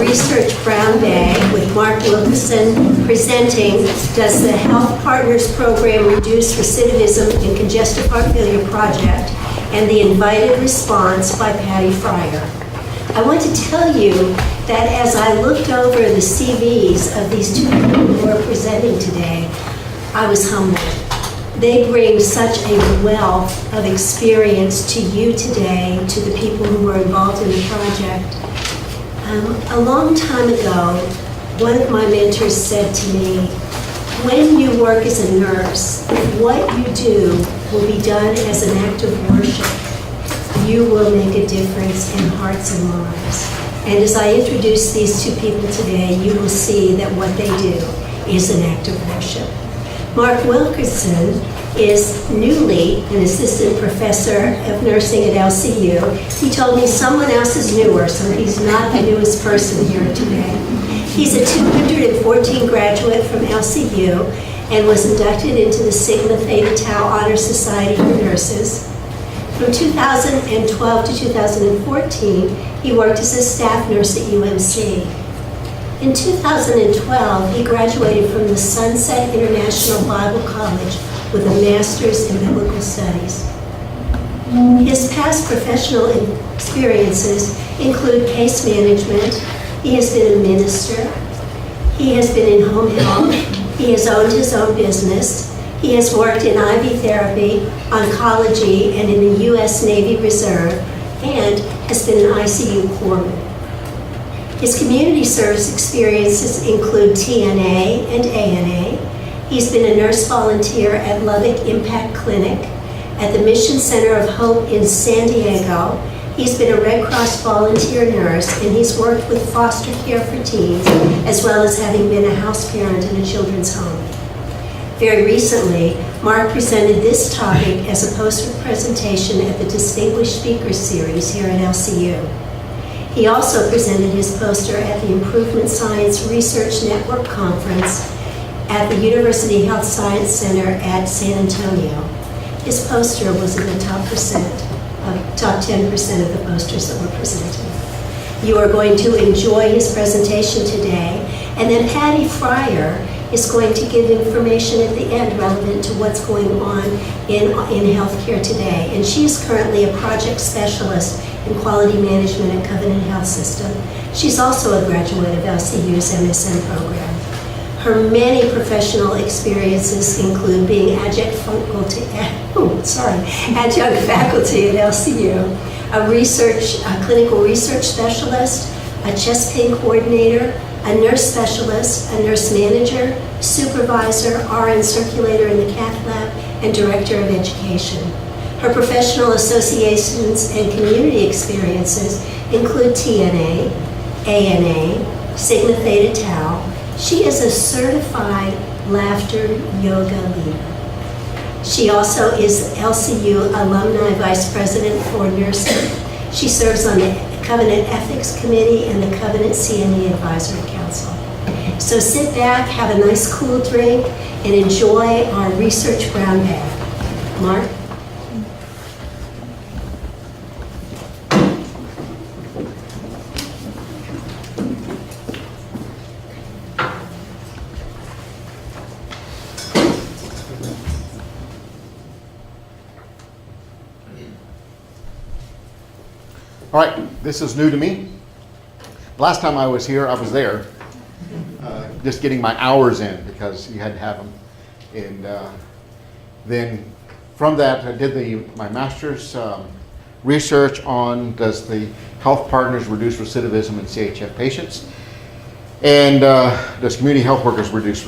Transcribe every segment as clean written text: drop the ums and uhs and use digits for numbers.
Research Brown Bag with Mark Wilkinson presenting Does the Health Partners Program Reduce Recidivism in Congestive Heart Failure Project? And the invited response by Patty Fryer. I want to tell you that as I looked over the CVs of these two people who are presenting today, I was humbled. They bring such a wealth of experience to you today, to the people who were involved in the project. A long time ago, one of my mentors said to me, when you work as a nurse, if what you do will be done as an act of worship, you will make a difference in hearts and lives. And as I introduce these two people today, you will see that what they do is an act of worship. Mark Wilkinson is newly an assistant professor of nursing at LCU. He told me someone else is newer, so he's not the newest person here today. He's a 214 graduate from LCU and was inducted into the Sigma Theta Tau Honor Society for Nurses. From 2012 to 2014, he worked as a staff nurse at UMC. In 2012, he graduated from the Sunset International Bible College with a master's in biblical studies. His past professional experiences include case management. He has been a minister. He has been in home health. He has owned his own business. He has worked in IV therapy, oncology, and in the U.S. Navy Reserve, and has been an ICU corpsman. His community service experiences include TNA and ANA. He's been a nurse volunteer at Lubbock Impact Clinic, at the Mission Center of Hope in San Diego. He's been a Red Cross volunteer nurse, and he's worked with foster care for teens, as well as having been a house parent in a children's home. Very recently, Mark presented this topic as a poster presentation at the Distinguished Speakers Series here at LCU. He also presented his poster at the Improvement Science Research Network Conference at the University Health Science Center at San Antonio. His poster was in the top 10% of the posters that were presented. You are going to enjoy his presentation today, and then Patty Fryer is going to give information at the end relevant to what's going on in healthcare today. And she is currently a project specialist in quality management at Covenant Health System. She's also a graduate of LCU's MSN program. Her many professional experiences include being adjunct faculty at LCU, a clinical research specialist, a chest pain coordinator, a nurse specialist, a nurse manager, supervisor, RN circulator in the cath lab, and director of education. Her professional associations and community experiences include TNA, ANA, Sigma Theta Tau. She is a certified laughter yoga leader. She also is LCU Alumni Vice President for Nursing. She serves on the Covenant Ethics Committee and the Covenant CNE Advisory Council. So sit back, have a nice cool drink, and enjoy our Research Brown Bag. Mark? All right, this is new to me. Last time I was here, I was there, just getting my hours in because you had to have them. And then from that, I did my master's research on does the health partners reduce recidivism in CHF patients, and does community health workers reduce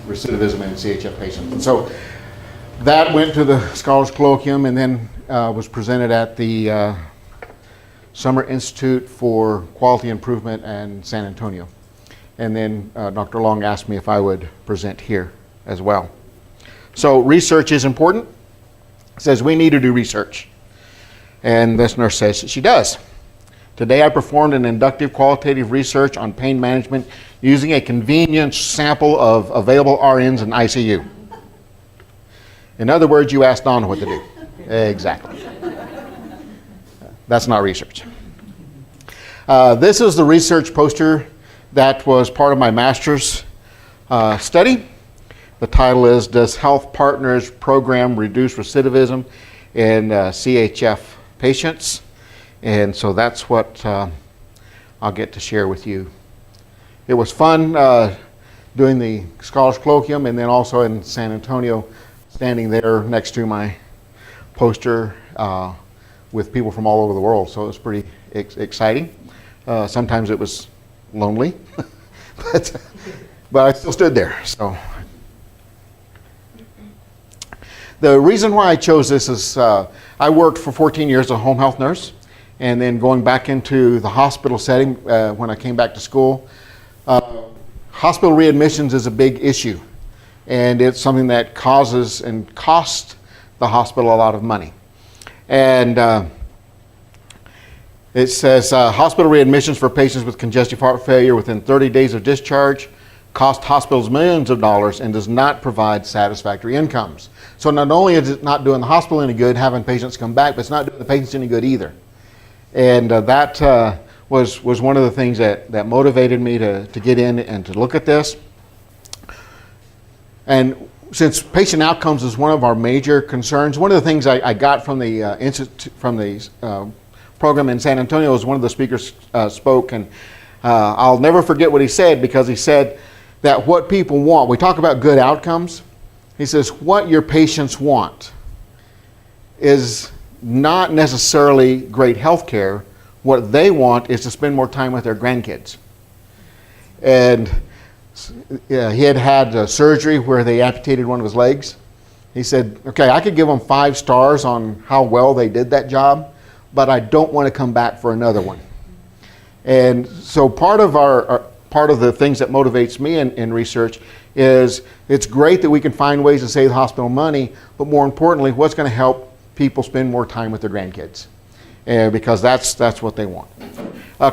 recidivism in CHF patients. And so that went to the Scholars Colloquium and then was presented at the Summer Institute for Quality Improvement in San Antonio. And then Dr. Long asked me if I would present here as well. So research is important. It says we need to do research. And this nurse says that she does. Today I performed an inductive qualitative research on pain management using a convenient sample of available RNs in ICU. In other words, you asked Donna what to do. Exactly. That's not research. This is the research poster That was part of my master's study. The title is, Does Health Partners Program Reduce Recidivism in CHF Patients? And so that's what I'll get to share with you. It was fun doing the Scholars Colloquium, and then also in San Antonio, standing there next to my poster with people from all over the world. So it was pretty exciting. Sometimes it was lonely, but I still stood there. So the reason why I chose this is I worked for 14 years as a home health nurse, and then going back into the hospital setting when I came back to school. Hospital readmissions is a big issue, and it's something that causes and costs the hospital a lot of money. And it says hospital readmissions for patients with congestive heart failure within 30 days of discharge cost hospitals millions of dollars and does not provide satisfactory incomes. So not only is it not doing the hospital any good having patients come back, but it's not doing the patients any good either. And that was one of the things that motivated me to get in and to look at this. And since patient outcomes is one of our major concerns, one of the things I got from the program in San Antonio was one of the speakers spoke, and I'll never forget what he said, because he said that what people want, we talk about good outcomes, he says what your patients want is not necessarily great health care. What they want is to spend more time with their grandkids. And he had a surgery where they amputated one of his legs. He said, okay, I could give them 5 stars on how well they did that job, but I don't want to come back for another one. And so part of the things that motivates me in research is it's great that we can find ways to save the hospital money, but more importantly, what's going to help people spend more time with their grandkids, because that's what they want.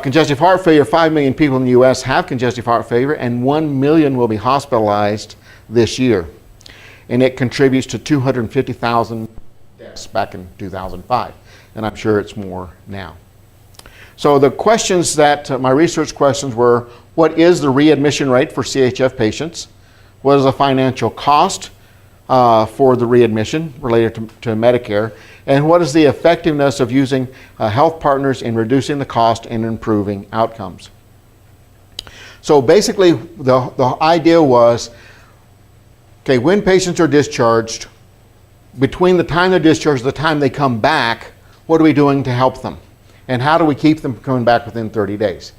Congestive heart failure, 5 million people in the U.S. have congestive heart failure, and 1 million will be hospitalized this year. And it contributes to 250,000 deaths back in 2005, and I'm sure it's more now. So the questions that, my research questions were, what is the readmission rate for CHF patients? What is the financial cost for the readmission related to Medicare? And what is the effectiveness of using health partners in reducing the cost and improving outcomes? So basically, the idea was, okay, when patients are discharged, between the time they're discharged and the time they come back, what are we doing to help them? And how do we keep them coming back within 30 days?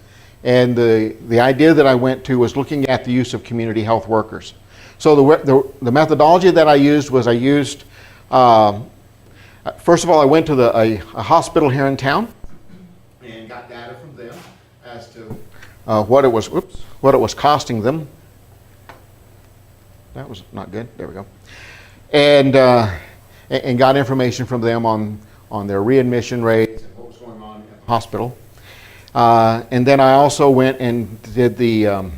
And the idea that I went to was looking at the use of community health workers. So the methodology that I used was first of all, I went to a hospital here in town and got data from them as to what it was costing them. That was not good. There we go. And got information from them on their readmission rates and what was going on in the hospital. And then I also went and did the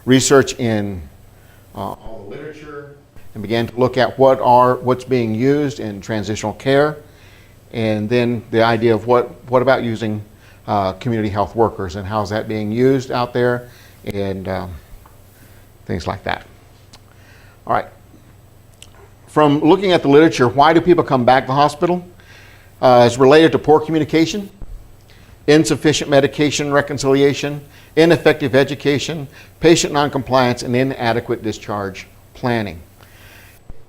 research in all the literature and began to look at what's being used in transitional care, and then the idea of what about using community health workers and how's that being used out there, and things like that. All right. From looking at the literature, why do people come back to the hospital? It's related to poor communication, insufficient medication reconciliation, ineffective education, patient noncompliance, and inadequate discharge planning.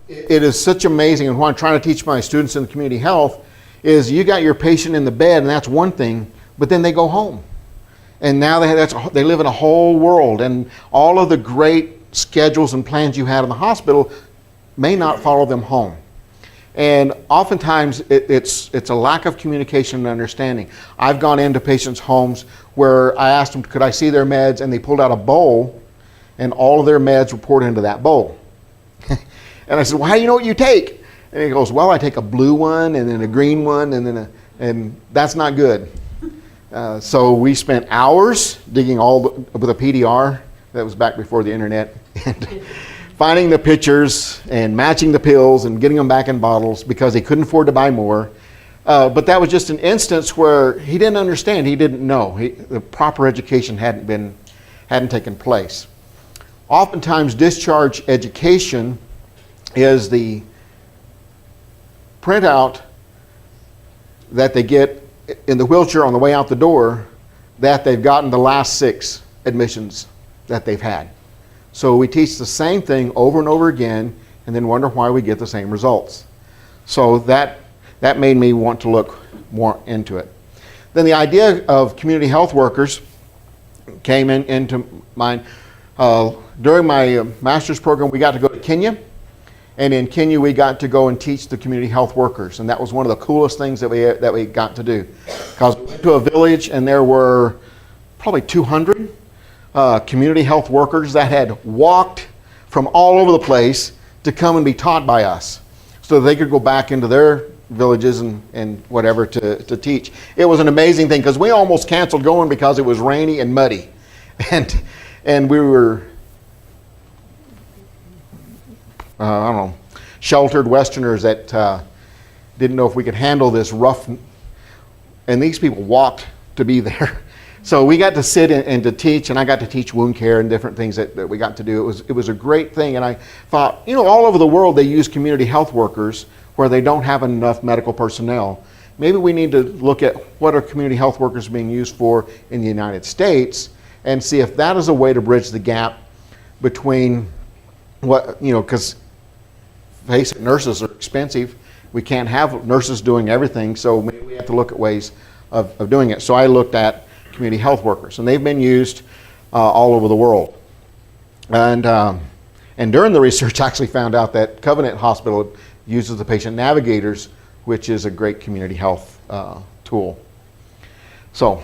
It is such amazing, and what I'm trying to teach my students in the community health is you got your patient in the bed, and that's one thing, but then they go home. And now they live in a whole world, and all of the great schedules and plans you had in the hospital may not follow them home. And oftentimes it's a lack of communication and understanding. I've gone into patients' homes where I asked them, could I see their meds, and they pulled out a bowl, and all of their meds were poured into that bowl. And I said, well, how do you know what you take? And he goes, well, I take a blue one, and then a green one, and that's not good. So we spent hours digging with a PDR, that was back before the internet, and finding the pictures and matching the pills and getting them back in bottles because they couldn't afford to buy more. But that was just an instance where he didn't understand. He didn't know. The proper education hadn't taken place. Oftentimes, discharge education is the printout that they get in the wheelchair on the way out the door that they've gotten the last 6 admissions that they've had. So we teach the same thing over and over again and then wonder why we get the same results. So that made me want to look more into it. Then the idea of community health workers came into mind. During my master's program, we got to go to Kenya. And in Kenya, we got to go and teach the community health workers. And that was one of the coolest things that we got to do. Because we went to a village and there were probably 200 community health workers that had walked from all over the place to come and be taught by us, so they could go back into their villages and whatever to teach. It was an amazing thing because we almost canceled going because it was rainy and muddy. And we were, I don't know, sheltered Westerners that didn't know if we could handle this rough, and these people walked to be there. So we got to sit and to teach, and I got to teach wound care and different things that we got to do. It was a great thing, and I thought, all over the world they use community health workers where they don't have enough medical personnel. Maybe we need to look at what are community health workers being used for in the United States and see if that is a way to bridge the gap between what, because face it, nurses are expensive. We can't have nurses doing everything, so maybe we have to look at ways of doing it. So I looked at community health workers, and they've been used all over the world. And during the research, I actually found out that Covenant Hospital uses the patient Navigators, which is a great community health tool. So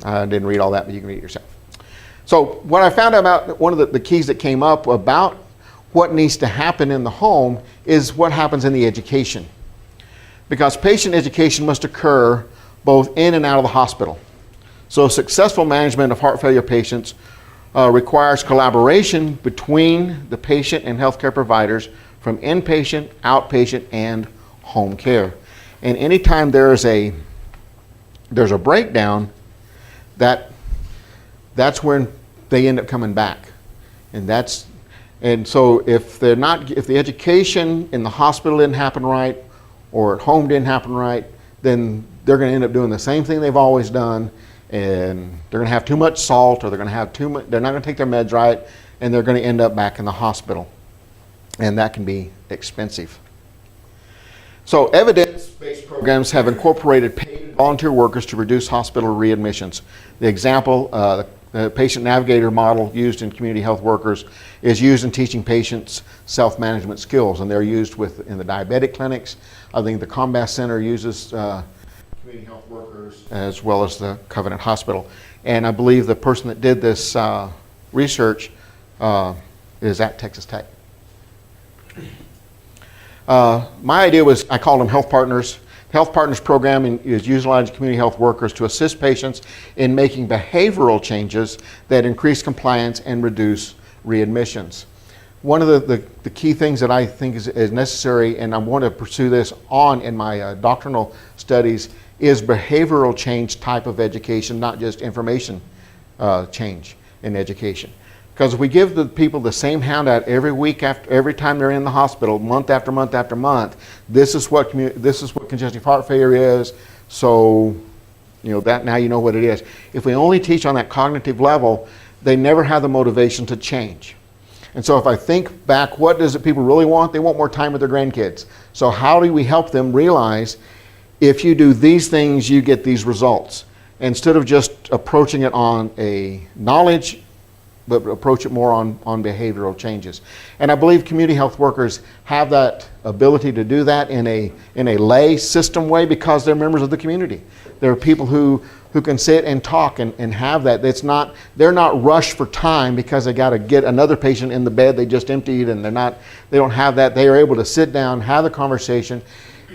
I didn't read all that, but you can read it yourself. So what I found out about, one of the keys that came up about what needs to happen in the home is what happens in the education. Because patient education must occur both in and out of the hospital. So successful management of heart failure patients requires collaboration between the patient and healthcare providers from inpatient, outpatient, and home care. And anytime there's a breakdown, that's when they end up coming back. And so if the education in the hospital didn't happen right or at home didn't happen right, then they're going to end up doing the same thing they've always done, and they're going to have too much salt, or they're going to have too much, they're not going to take their meds right, and they're going to end up back in the hospital. And that can be expensive. So evidence-based programs have incorporated paid volunteer workers to reduce hospital readmissions. The example, the patient Navigator model used in community health workers is used in teaching patients self-management skills, and they're used in the diabetic clinics. I think the Combat Center uses community health workers as well as the Covenant Hospital. And I believe the person that did this research is at Texas Tech. My idea was, I called them Health Partners. The Health Partners program is utilizing community health workers to assist patients in making behavioral changes that increase compliance and reduce readmissions. One of the key things that I think is necessary, and I want to pursue this on in my doctrinal studies, is behavioral change type of education, not just information change in education. Because if we give the people the same handout every time they're in the hospital, month after month after month, this is what congestive heart failure is. So, that now you know what it is. If we only teach on that cognitive level, they never have the motivation to change. And so if I think back, what does it people really want? They want more time with their grandkids. So how do we help them realize if you do these things, you get these results? Instead of just approaching it on a knowledge, but approach it more on behavioral changes. And I believe community health workers have that ability to do that in a lay system way because they're members of the community. There are people who can sit and talk and have that. They're not rushed for time because they got to get another patient in the bed they just emptied, and they don't have that. They are able to sit down, have the conversation,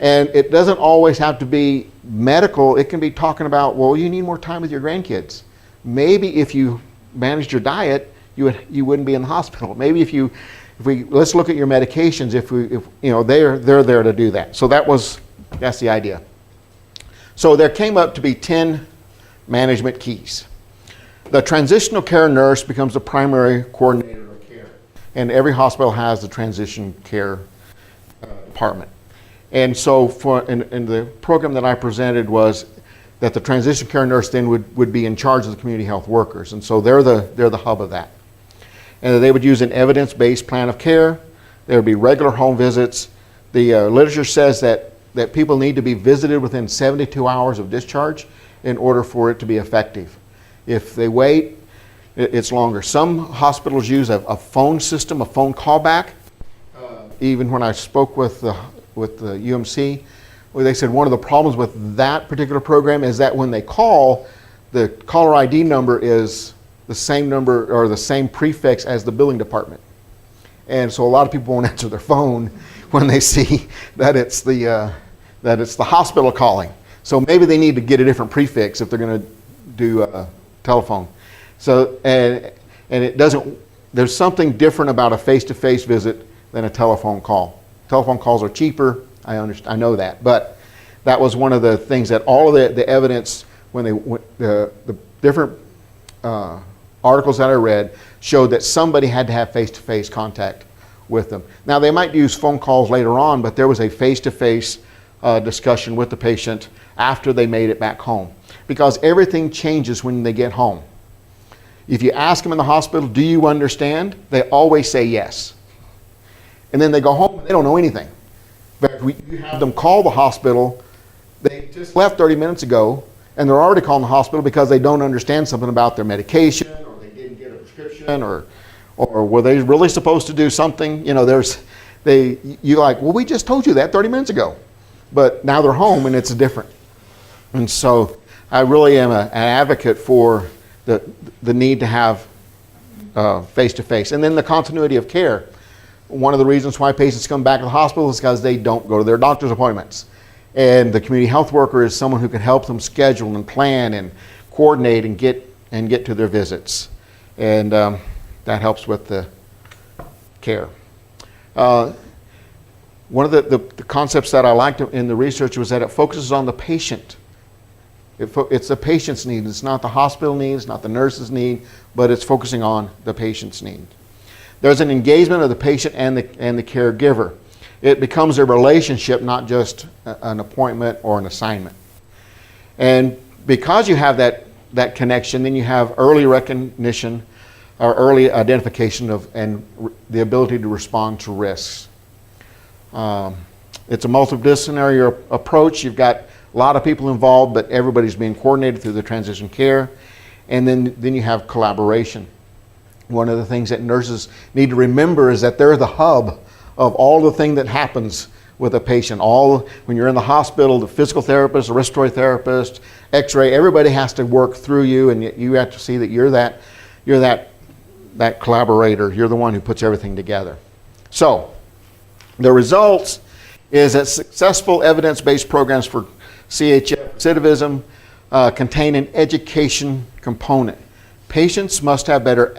and it doesn't always have to be medical. It can be talking about, well, you need more time with your grandkids. Maybe if you managed your diet, you wouldn't be in the hospital. Maybe let's look at your medications. They're there to do that. So that's the idea. So there came up to be 10 management keys. The transitional care nurse becomes the primary coordinator of care. And every hospital has the transition care department. And so in the program that I presented was that the transition care nurse then would be in charge of the community health workers. And so they're the hub of that. And they would use an evidence-based plan of care. There would be regular home visits. The literature says that people need to be visited within 72 hours of discharge in order for it to be effective. If they wait, it's longer. Some hospitals use a phone system, a phone callback. Even when I spoke with the UMC, where they said one of the problems with that particular program is that when they call, the caller ID number is the same number or the same prefix as the billing department. And so a lot of people won't answer their phone when they see that it's the hospital calling. So maybe they need to get a different prefix if they're going to do telephone. So and it doesn't. There's something different about a face-to-face visit than a telephone call. Telephone calls are cheaper. I understand. I know that, but that was one of the things that all of the evidence when the different articles that I read showed that somebody had to have face-to-face contact with them. Now they might use phone calls later on, but there was a face-to-face discussion with the patient after they made it back home, because everything changes when they get home. If you ask them in the hospital, do you understand? They always say yes. And then they go home and they don't know anything. But you have them call the hospital, they just left 30 minutes ago, and they're already calling the hospital because they don't understand something about their medication, or they didn't get a prescription, or were they really supposed to do something? You know, you're like, well, we just told you that 30 minutes ago. But now they're home and it's different. And so I really am an advocate for the need to have face-to-face. And then the continuity of care. One of the reasons why patients come back to the hospital is because they don't go to their doctor's appointments. And the community health worker is someone who can help them schedule and plan and coordinate and get to their visits. And that helps with the care. One of the concepts that I liked in the research was that it focuses on the patient. It's the patient's need. It's not the hospital need, it's not the nurse's need, but it's focusing on the patient's need. There's an engagement of the patient and the caregiver. It becomes a relationship, not just an appointment or an assignment. And because you have that connection, then you have early recognition or early identification and the ability to respond to risks. It's a multidisciplinary approach. You've got a lot of people involved, but everybody's being coordinated through the transition care. And then you have collaboration. One of the things that nurses need to remember is that they're the hub of all the thing that happens with a patient. When you're in the hospital, the physical therapist, the respiratory therapist, x-ray, everybody has to work through you, and you have to see that you're that collaborator. You're the one who puts everything together. So the results is that successful evidence-based programs for CHF recidivism contain an education component. Patients have better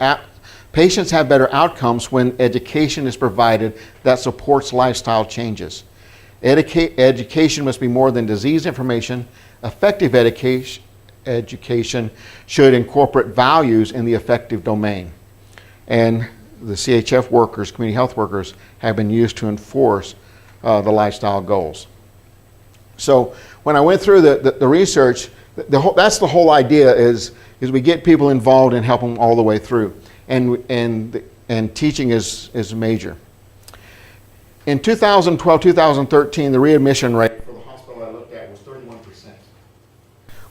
outcomes when education is provided that supports lifestyle changes. Education must be more than disease information. Effective education should incorporate values in the effective domain. And the CHF workers, community health workers, have been used to enforce the lifestyle goals. So when I went through the research, that's the whole idea is we get people involved and help them all the way through. And teaching is major. In 2012, 2013, the readmission rate for the hospital I looked at was 31%,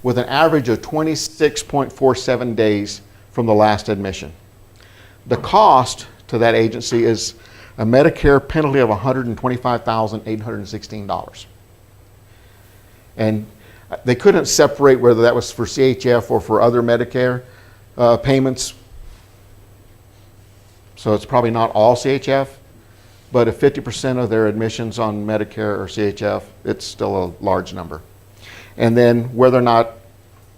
with an average of 26.47 days from the last admission. The cost to that agency is a Medicare penalty of $125,816. And they couldn't separate whether that was for CHF or for other Medicare payments. So it's probably not all CHF, but if 50% of their admissions on Medicare or CHF, it's still a large number. And then whether or not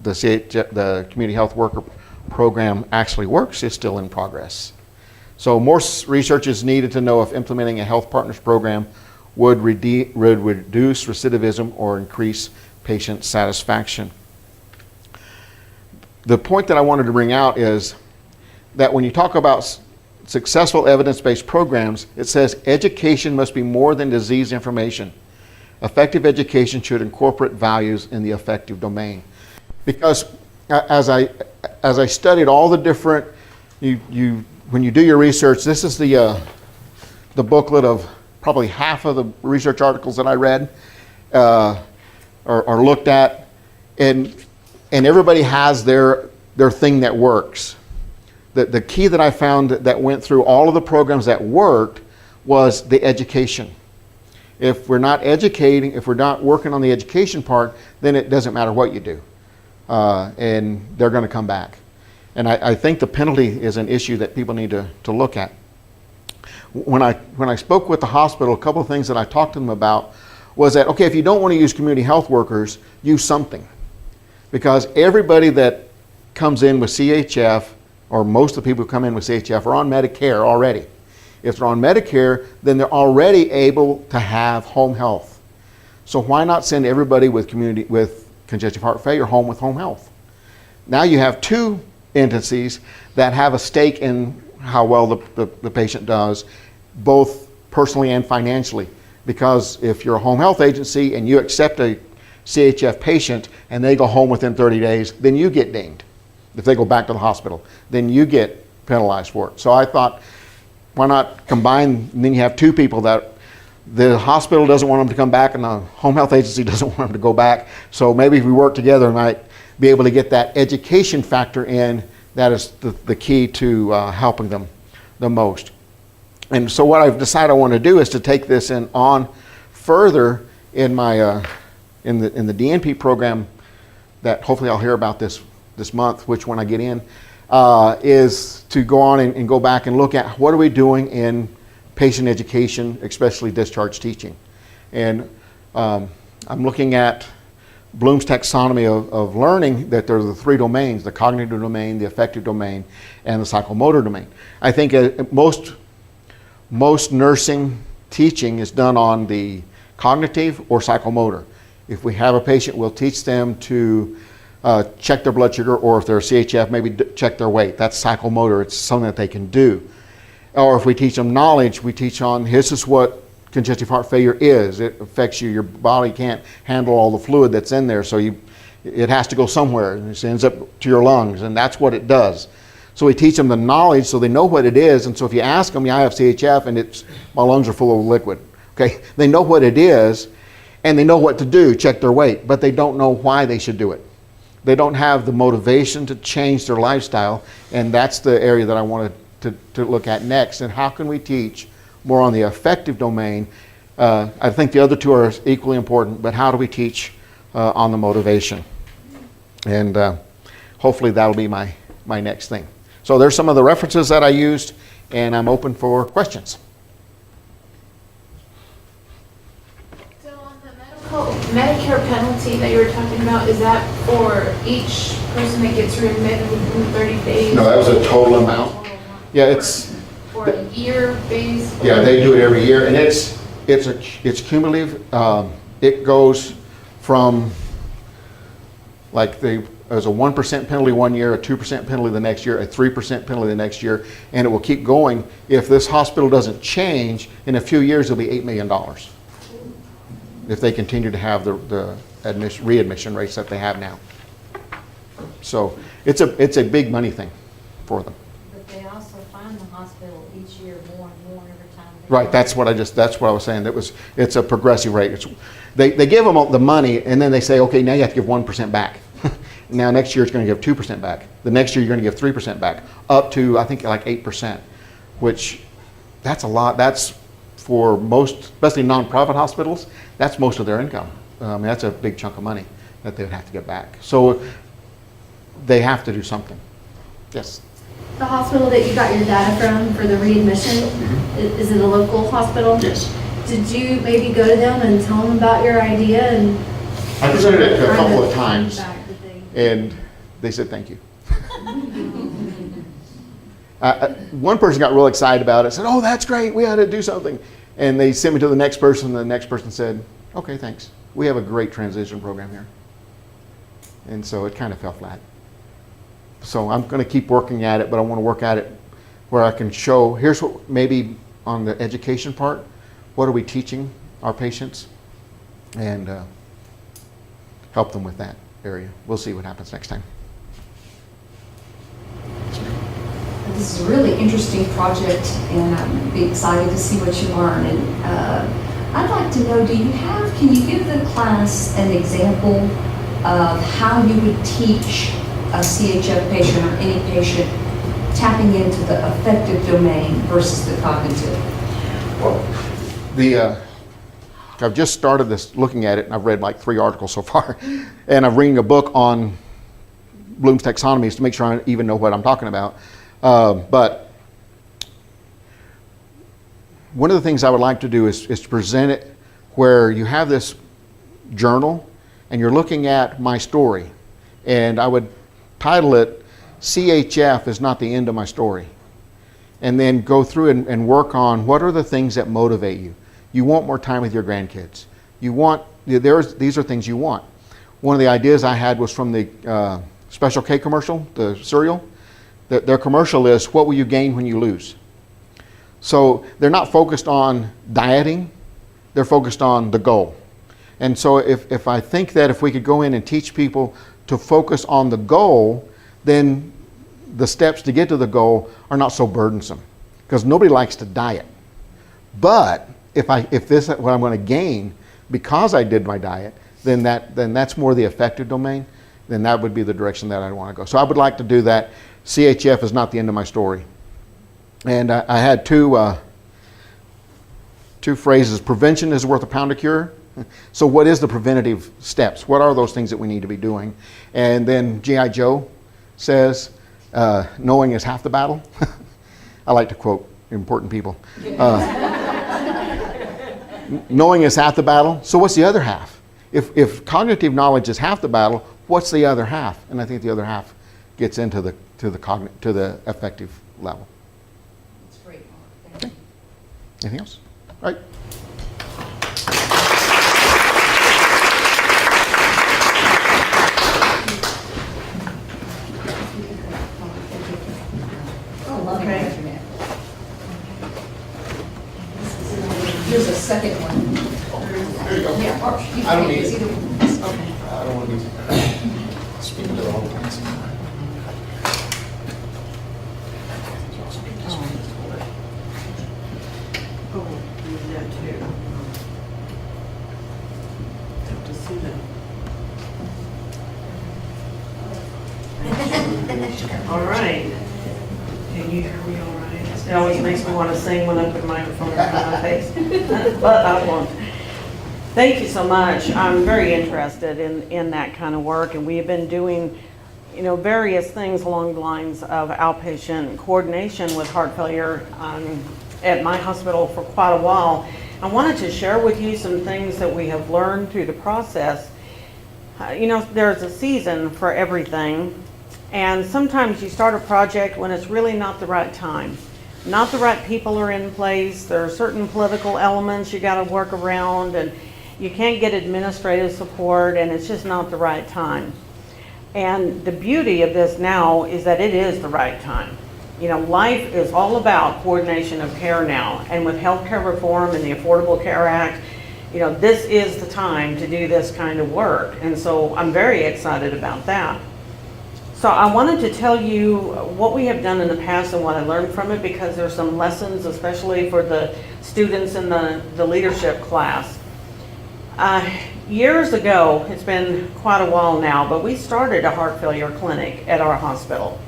the community health worker program actually works is still in progress. So more research is needed to know if implementing a health partners program would reduce recidivism or increase patient satisfaction. The point that I wanted to bring out is that when you talk about successful evidence-based programs, it says education must be more than disease information. Effective education should incorporate values in the affective domain. Because as I studied all the different, when you do your research, this is the booklet of probably half of the research articles that I read or looked at, and everybody has their thing that works. The key that I found that went through all of the programs that worked was the education. If we're not educating, if we're not working on the education part, then it doesn't matter what you do. And they're going to come back. And I think the penalty is an issue that people need to look at. When I spoke with the hospital, a couple of things that I talked to them about was that, okay, if you don't want to use community health workers, use something. Because everybody that comes in with CHF, or most of the people who come in with CHF, are on Medicare already. If they're on Medicare, then they're already able to have home health. So why not send everybody with congestive heart failure home with home health? Now you have two entities that have a stake in how well the patient does, both personally and financially. Because if you're a home health agency and you accept a CHF patient and they go home within 30 days, then you get dinged. If they go back to the hospital, then you get penalized for it. So I thought, why not combine, and then you have two people that the hospital doesn't want them to come back and the home health agency doesn't want them to go back. So maybe if we work together, we might be able to get that education factor in. That is the key to helping them the most. And so what I've decided I want to do is to take this on further in my in the DNP program that hopefully I'll hear about this month, which when I get in, is to go on and go back and look at what are we doing in patient education, especially discharge teaching. And I'm looking at Bloom's taxonomy of learning, that there's the three domains: the cognitive domain, the affective domain, and the psychomotor domain. I think most nursing teaching is done on the cognitive or psychomotor. If we have a patient, we'll teach them to check their blood sugar, or if they're a CHF, maybe check their weight. That's psychomotor. It's something that they can do. Or if we teach them knowledge, we teach on this is what congestive heart failure is. It affects you. Your body can't handle all the fluid that's in there, so it has to go somewhere, and it ends up to your lungs, and that's what it does. So we teach them the knowledge so they know what it is. And so if you ask them, yeah, I have CHF and my lungs are full of liquid. Okay, they know what it is and they know what to do, check their weight, but they don't know why they should do it. They don't have the motivation to change their lifestyle, and that's the area that I wanted to look at next. And how can we teach more on the affective domain? I think the other two are equally important, but how do we teach on the motivation? And hopefully that'll be my next thing. So there's some of the references that I used, and I'm open for questions. So on the Medicare penalty that you were talking about, is that for each person that gets readmitted within 30 days? No, that was a total amount. Yeah, it's for a year base. Yeah, they do it every year, and it's cumulative. It goes from there's a 1% penalty one year, a 2% penalty the next year, a 3% penalty the next year, and it will keep going. If this hospital doesn't change, in a few years it'll be $8 million if they continue to have the readmission rates that they have now. So it's a big money thing for them. But they also find the hospital each year more and more every time. Right, that's what I was saying. It's a progressive rate. They give them the money, and then they say, okay, now you have to give 1% back. Now next year it's going to give 2% back. The next year you're going to give 3% back, up to I think like 8%, which that's a lot. That's for most, especially nonprofit hospitals, that's most of their income. That's a big chunk of money that they would have to get back. So they have to do something. Yes. The hospital that you got your data from for the readmission, is it a local hospital? Yes. Did you maybe go to them and tell them about your idea? And I presented it a couple of times, feedback that they- and they said thank you. One person got real excited about it, said, oh, that's great, we ought to do something. And they sent me to the next person, and the next person said, okay, thanks. We have a great transition program here. And so it kind of fell flat. So I'm going to keep working at it, but I want to work at it where I can show, here's what, maybe on the education part, what are we teaching our patients, and help them with that area. We'll see what happens next time. This is a really interesting project, and I'm be excited to see what you learn. And I'd like to know, can you give the class an example of how you would teach a CHF patient or any patient tapping into the affective domain versus the cognitive? Well, I've just started this, looking at it, and I've read like 3 articles so far, and I'm reading a book on Bloom's taxonomies to make sure I even know what I'm talking about. But one of the things I would like to do is to present it where you have this journal and you're looking at my story, and I would title it CHF is not the end of my story, and then go through and work on what are the things that motivate you. You want more time with your grandkids. You want, these are things you want. One of the ideas I had was from the Special K commercial, the cereal. Their commercial is, what will you gain when you lose? So they're not focused on dieting, they're focused on the goal. And so if I think that if we could go in and teach people to focus on the goal, then the steps to get to the goal are not so burdensome, because nobody likes to diet. But if this is what I'm going to gain because I did my diet, then that's more the affective domain. Then that would be the direction that I want to go. So I would like to do that. CHF is not the end of my story. And I had two phrases. Prevention is worth a pound of cure. So what is the preventative steps? What are those things that we need to be doing? And then G.I. Joe says, knowing is half the battle. I like to quote important people. Knowing is half the battle. So what's the other half? If cognitive knowledge is half the battle, what's the other half? And I think the other half gets into the affective level. That's great, Mark. Thank you. Anything else? All right. Okay. Here's a second one. There you go. Yeah, or you I don't can need use it. either one. Okay. I don't want to be speaking to the whole place. All right. Can you hear me all right? It always makes me want to sing when I put the microphone in front of my face, but I won't. Thank you so much. I'm very interested in that kind of work, and we have been doing, various things along the lines of outpatient coordination with heart failure at my hospital for quite a while. I wanted to share with you some things that we have learned through the process. There's a season for everything. And sometimes you start a project when it's really not the right time. Not the right people are in place. There are certain political elements you got to work around, and you can't get administrative support, and it's just not the right time. And the beauty of this now is that it is the right time. Life is all about coordination of care now. And with healthcare reform and the Affordable Care Act, this is the time to do this kind of work. And so I'm very excited about that. So I wanted to tell you what we have done in the past and what I learned from it, because there's some lessons, especially for the students in the leadership class. Years ago, it's been quite a while now, but we started a heart failure clinic at our hospital.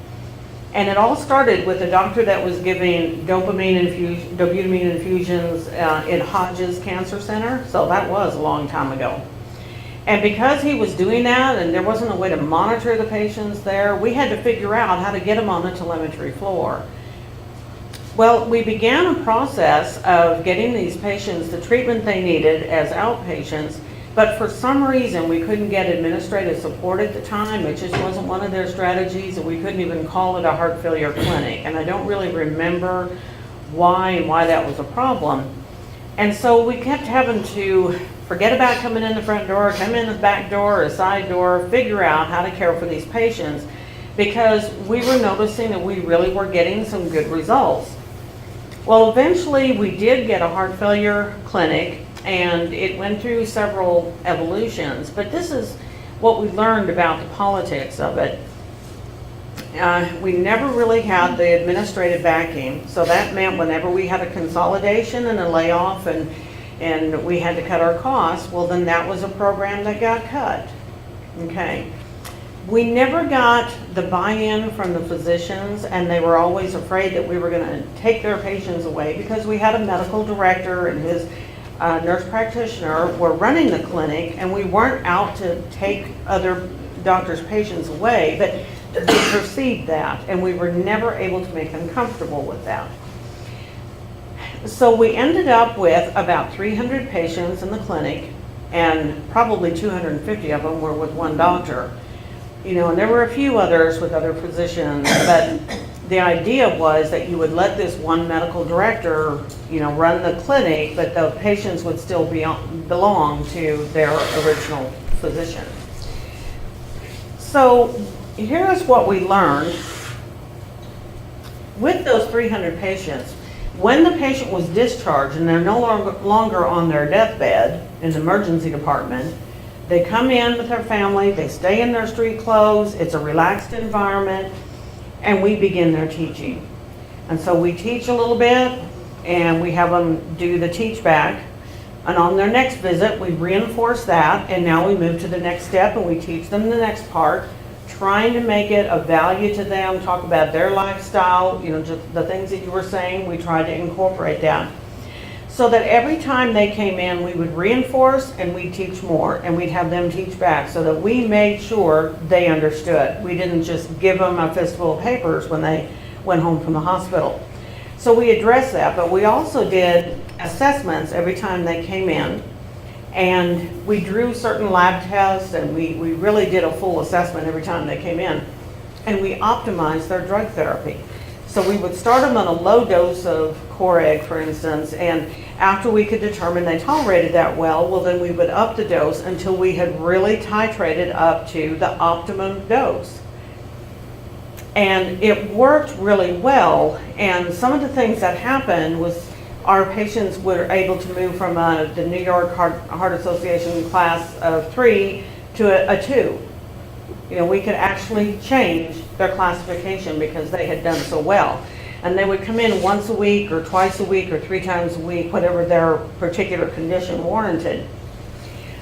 And it all started with a doctor that was giving dobutamine infusions in Hodges Cancer Center. So that was a long time ago. And because he was doing that and there wasn't a way to monitor the patients there, we had to figure out how to get them on the telemetry floor. Well, we began a process of getting these patients the treatment they needed as outpatients, but for some reason we couldn't get administrative support at the time. It just wasn't one of their strategies, and we couldn't even call it a heart failure clinic. And I don't really remember why that was a problem. And so we kept having to Forget about coming in the front door, come in the back door or a side door, figure out how to care for these patients, because we were noticing that we really were getting some good results. Well, eventually we did get a heart failure clinic, and it went through several evolutions, but this is what we learned about the politics of it. We never really had the administrative backing, so that meant whenever we had a consolidation and a layoff and we had to cut our costs, well, then that was a program that got cut. Okay. We never got the buy-in from the physicians, and they were always afraid that we were going to take their patients away, because we had a medical director and his nurse practitioner were running the clinic, and we weren't out to take other doctors' patients away, but they perceived that, and we were never able to make them comfortable with that. So we ended up with about 300 patients in the clinic, and probably 250 of them were with one doctor. You know, and there were a few others with other physicians, but the idea was that you would let this one medical director, you know, run the clinic, but the patients would still belong to their original physician. So here's what we learned. With those 300 patients, when the patient was discharged and they're no longer on their deathbed in the emergency department, they come in with their family, they stay in their street clothes, it's a relaxed environment, and we begin their teaching. And so we teach a little bit, and we have them do the teach back, and on their next visit, we reinforce that, and now we move to the next step, and we teach them the next part, trying to make it of value to them, talk about their lifestyle, you know, just the things that you were saying, we try to incorporate that. So that every time they came in, we would reinforce and we'd teach more, and we'd have them teach back, so that we made sure they understood. We didn't just give them a fistful of papers when they went home from the hospital. So we addressed that, but we also did assessments every time they came in, and we drew certain lab tests, and we really did a full assessment every time they came in, and we optimized their drug therapy. So we would start them on a low dose of Coreg, for instance, and after we could determine they tolerated that well, then we would up the dose until we had really titrated up to the optimum dose. And it worked really well, and some of the things that happened was our patients were able to move from the New York Heart Association class of 3 to a 2. You know, we could actually change their classification because they had done so well. And they would come in once a week or twice a week or 3 times a week, whatever their particular condition warranted.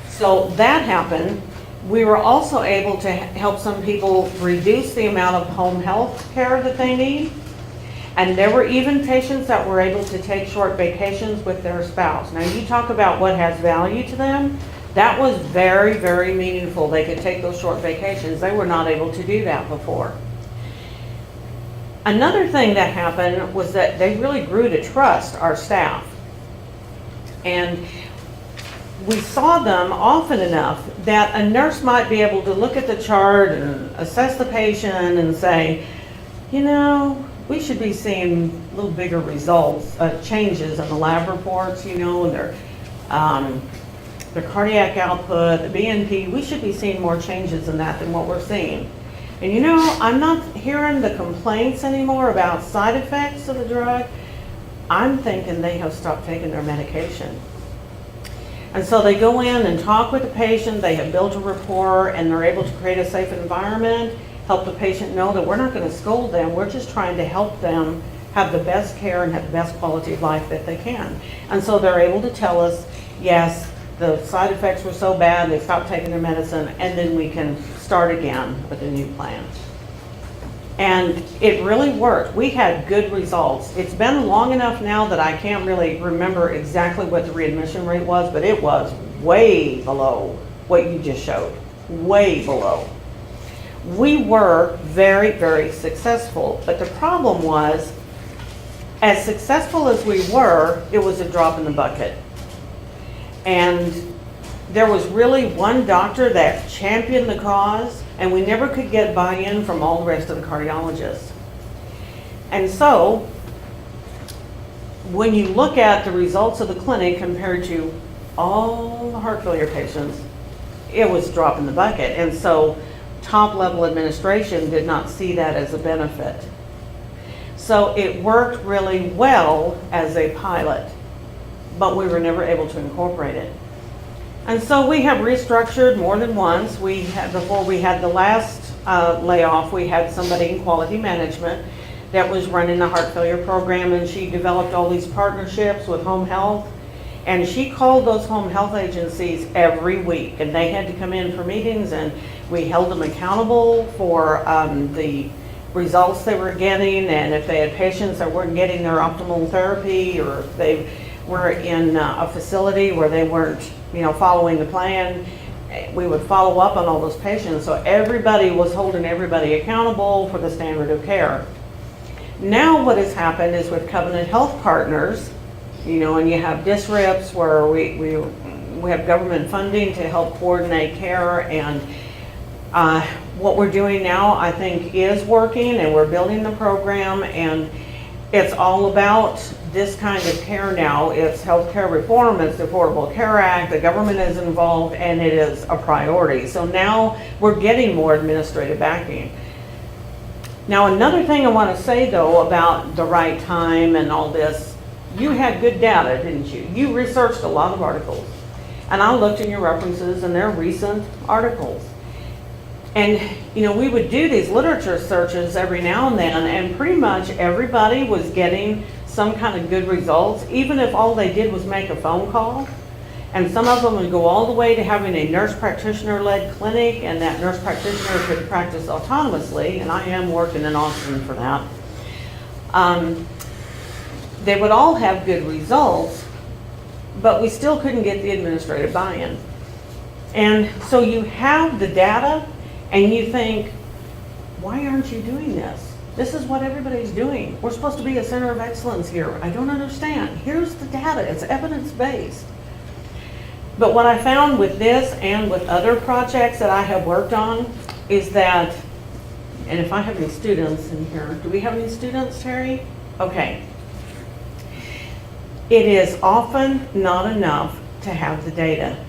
So that happened. We were also able to help some people reduce the amount of home health care that they need. And there were even patients that were able to take short vacations with their spouse. Now, you talk about what has value to them. That was very, very meaningful. They could take those short vacations. They were not able to do that before. Another thing that happened was that they really grew to trust our staff. And we saw them often enough that a nurse might be able to look at the chart and assess the patient and say, you know, we should be seeing a little bigger results, changes in the lab reports, you know, their cardiac output, the BNP. We should be seeing more changes in that than what we're seeing. And you know, I'm not hearing the complaints anymore about side effects of the drug. I'm thinking they have stopped taking their medication. And so they go in and talk with the patient, they have built a rapport, and they're able to create a safe environment, help the patient know that we're not going to scold them, we're just trying to help them have the best care and have the best quality of life that they can. And so they're able to tell us, yes, the side effects were so bad, they stopped taking their medicine, and then we can start again with a new plan. And it really worked. We had good results. It's been long enough now that I can't really remember exactly what the readmission rate was, but it was way below what you just showed, way below. We were very, very successful, but the problem was, as successful as we were, it was a drop in the bucket. And there was really one doctor that championed the cause, and we never could get buy-in from all the rest of the cardiologists. And so, when you look at the results of the clinic compared to all the heart failure patients, it was a drop in the bucket. And so top level administration did not see that as a benefit. So it worked really well as a pilot, but we were never able to incorporate it. And so we have restructured more than once. Before we had the last layoff, we had somebody in quality management that was running the heart failure program, and she developed all these partnerships with home health. And she called those home health agencies every week, and they had to come in for meetings, and we held them accountable for the results they were getting, and if they had patients that weren't getting their optimal therapy, or if they were in a facility where they weren't, following the plan, we would follow up on all those patients. So everybody was holding everybody accountable for the standard of care. Now what has happened is with Covenant Health Partners, and you have DISRIPs where we have government funding to help coordinate care, and what we're doing now I think is working, and we're building the program, and it's all about this kind of care now. It's healthcare reform, it's the Affordable Care Act, the government is involved, and it is a priority. So now we're getting more administrative backing. Now another thing I want to say though about the right time and all this, you had good data, didn't you? You researched a lot of articles, and I looked in your references, and they're recent articles. And we would do these literature searches every now and then, and pretty much everybody was getting some kind of good results, even if all they did was make a phone call. And some of them would go all the way to having a nurse practitioner-led clinic, and that nurse practitioner could practice autonomously, and I am working in Austin for that. They would all have good results, but we still couldn't get the administrative buy-in. And so you have the data, and you think, why aren't you doing this? This is what everybody's doing. We're supposed to be a center of excellence here. I don't understand. Here's the data. It's evidence-based. But what I found with this and with other projects that I have worked on is that, and if I have any students in here, do we have any students, Terry? Okay. It is often not enough to have the data.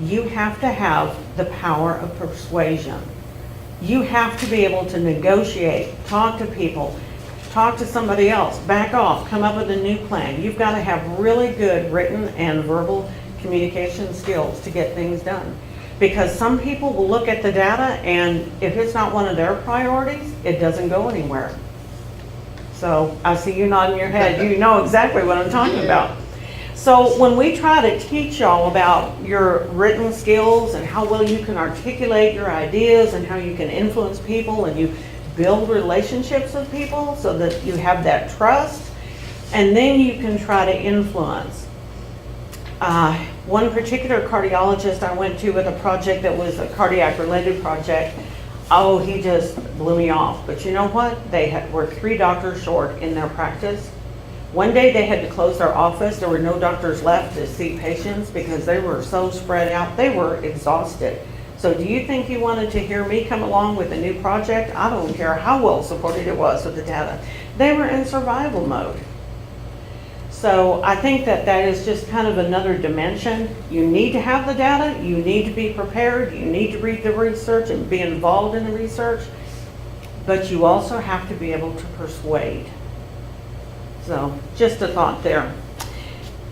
You have to have the power of persuasion. You have to be able to negotiate, talk to people, talk to somebody else, back off, come up with a new plan. You've got to have really good written and verbal communication skills to get things done. Because some people will look at the data, and if it's not one of their priorities, it doesn't go anywhere. So I see you nodding your head. You know exactly what I'm talking about. So when we try to teach y'all about your written skills and how well you can articulate your ideas and how you can influence people and you build relationships with people so that you have that trust, and then you can try to influence. One particular cardiologist I went to with a project that was a cardiac related project, he just blew me off. But you know what? They were 3 doctors short in their practice. One day they had to close their office. There were no doctors left to see patients because they were so spread out. They were exhausted. So do you think you wanted to hear me come along with a new project? I don't care how well supported it was with the data. They were in survival mode. So I think that that is just kind of another dimension. You need to have the data. You need to be prepared. You need to read the research and be involved in the research. But you also have to be able to persuade. So just a thought there.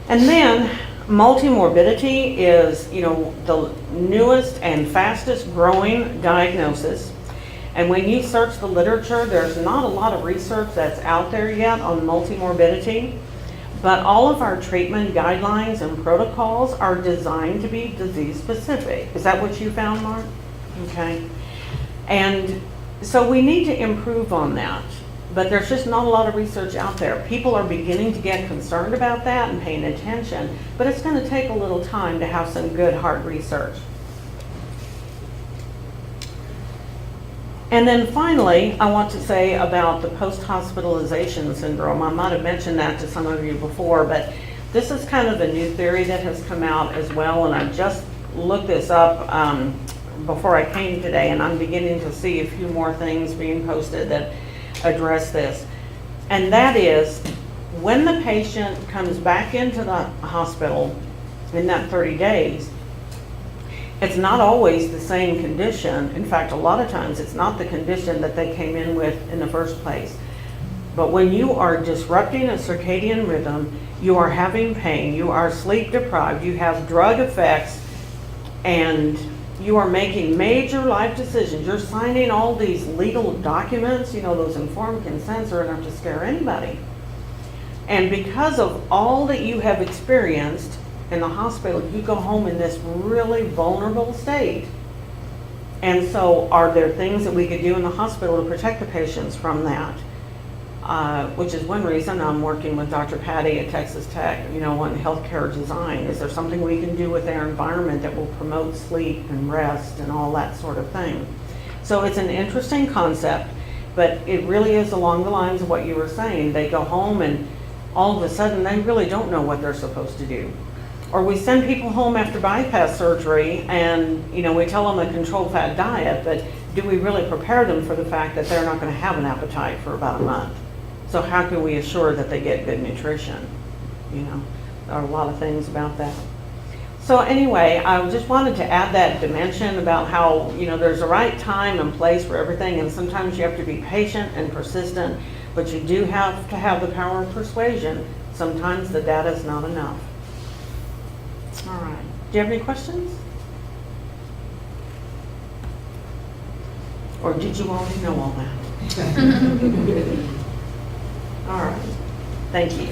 And then multimorbidity is, the newest and fastest growing diagnosis. And when you search the literature, there's not a lot of research that's out there yet on multimorbidity. But all of our treatment guidelines and protocols are designed to be disease specific. Is that what you found, Mark? Okay. And so we need to improve on that. But there's just not a lot of research out there. People are beginning to get concerned about that and paying attention, but it's going to take a little time to have some good hard research. And then finally, I want to say about the post-hospitalization syndrome. I might have mentioned that to some of you before, but this is kind of a new theory that has come out as well, and I just looked this up before I came today, and I'm beginning to see a few more things being posted that address this. And that is, when the patient comes back into the hospital in that 30 days, It's not always the same condition. In fact, a lot of times it's not the condition that they came in with in the first place. But when you are disrupting a circadian rhythm, you are having pain, you are sleep deprived, you have drug effects, and you are making major life decisions. You're signing all these legal documents, you know, those informed consents are enough to scare anybody. And because of all that you have experienced in the hospital, you go home in this really vulnerable state. And so are there things that we could do in the hospital to protect the patients from that? Which is one reason I'm working with Dr. Patty at Texas Tech, you know, on healthcare design. Is there something we can do with their environment that will promote sleep and rest and all that sort of thing? So it's an interesting concept, but it really is along the lines of what you were saying. They go home and all of a sudden they really don't know what they're supposed to do. Or we send people home after bypass surgery and, you know, we tell them a controlled fat diet, but do we really prepare them for the fact that they're not going to have an appetite for about a month? So how can we assure that they get good nutrition? You know, there are a lot of things about that. So anyway, I just wanted to add that dimension about how, you know, there's a right time and place for everything, and sometimes you have to be patient and persistent, but you do have to have the power of persuasion. Sometimes the data is not enough. All right. Do you have any questions? Or did you already know all that? All right. Thank you.